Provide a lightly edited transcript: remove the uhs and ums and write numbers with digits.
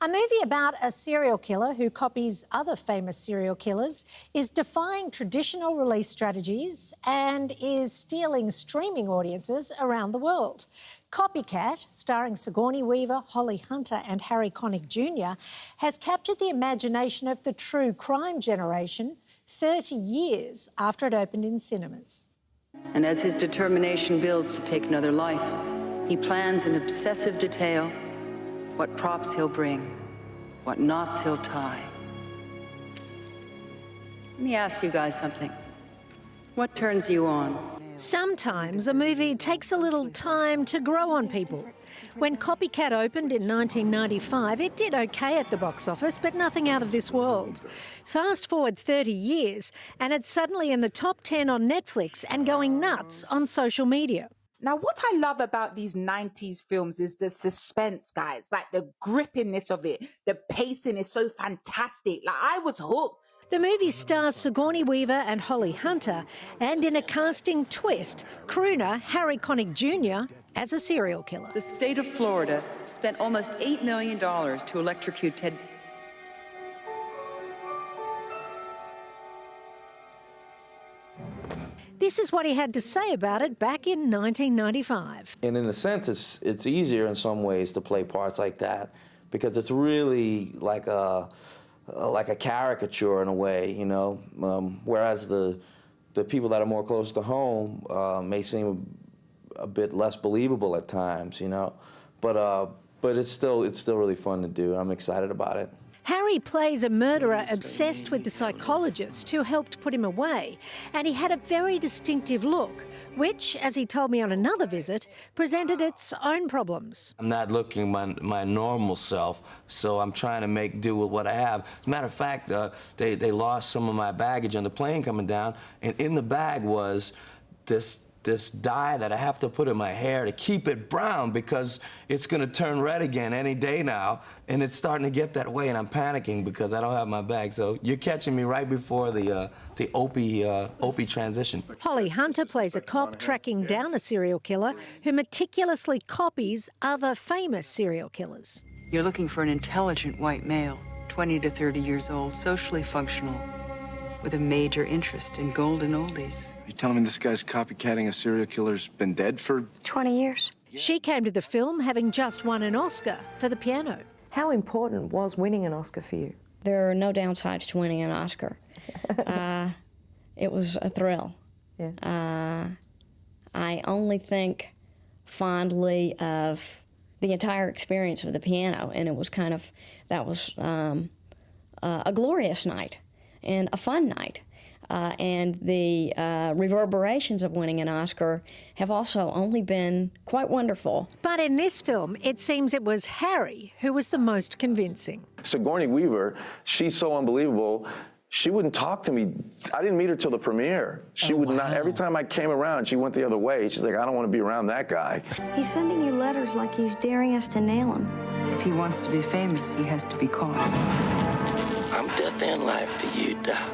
A movie about a serial killer who copies other famous serial killers, is defying traditional release strategies and is stealing streaming audiences around the world. Copycat, starring Sigourney Weaver, Holly Hunter and Harry Connick Jr., has captured the imagination of the true crime generation 30 years after it opened in cinemas. And as his determination builds to take another life, he plans in obsessive detail what props he'll bring, what knots he'll tie. Let me ask you guys something. What turns you on? Sometimes a movie takes a little time to grow on people. When Copycat opened in 1995, it did okay at the box office, but nothing out of this world. Fast forward 30 years, and it's suddenly in the top 10 on Netflix and going nuts on social media. Now, what I love about these 90s films is the suspense, guys. Like, the grippiness of it. The pacing is so fantastic. Like, I was hooked. The movie stars Sigourney Weaver and Holly Hunter, and in a casting twist, crooner Harry Connick Jr. as a serial killer. The state of Florida spent almost $8 million to electrocute Ted. This is what he had to say about it back in 1995. And in a sense, it's easier in some ways to play parts like that because it's really like a caricature in a way, you know. Whereas the people that are more close to home may seem a bit less believable at times, you know. But it's still really fun to do. I'm excited about it. Harry plays a murderer obsessed with the psychologist who helped put him away, and he had a very distinctive look, which, as he told me on another visit, presented its own problems. I'm not looking my normal self, so I'm trying to make do with what I have. As a matter of fact, they lost some of my baggage on the plane coming down, and in the bag was this dye that I have to put in my hair to keep it brown because it's gonna turn red again any day now, and it's starting to get that way, and I'm panicking because I don't have my bag. So you're catching me right before the Opie transition. Holly Hunter plays a cop tracking down a serial killer who meticulously copies other famous serial killers. You're looking for an intelligent white male, 20 to 30 years old, socially functional, with a major interest in golden oldies. Are you telling me this guy's copycatting a serial killer's been dead for 20 years? She came to the film having just won an Oscar for The Piano. How important was winning an Oscar for you? There are no downsides to winning an Oscar. It was a thrill. Yeah. I only think fondly of the entire experience of The Piano, and it was that was a glorious night and a fun night. And the reverberations of winning an Oscar have also only been quite wonderful. But in this film, it seems it was Harry who was the most convincing. Sigourney Weaver, she's so unbelievable. She wouldn't talk to me. I didn't meet her till the premiere. She would not. Every time I came around, she went the other way. She's like, I don't want to be around that guy. He's sending you letters like he's daring us to nail him. If he wants to be famous, he has to be caught. I'm death and life to you, Doc.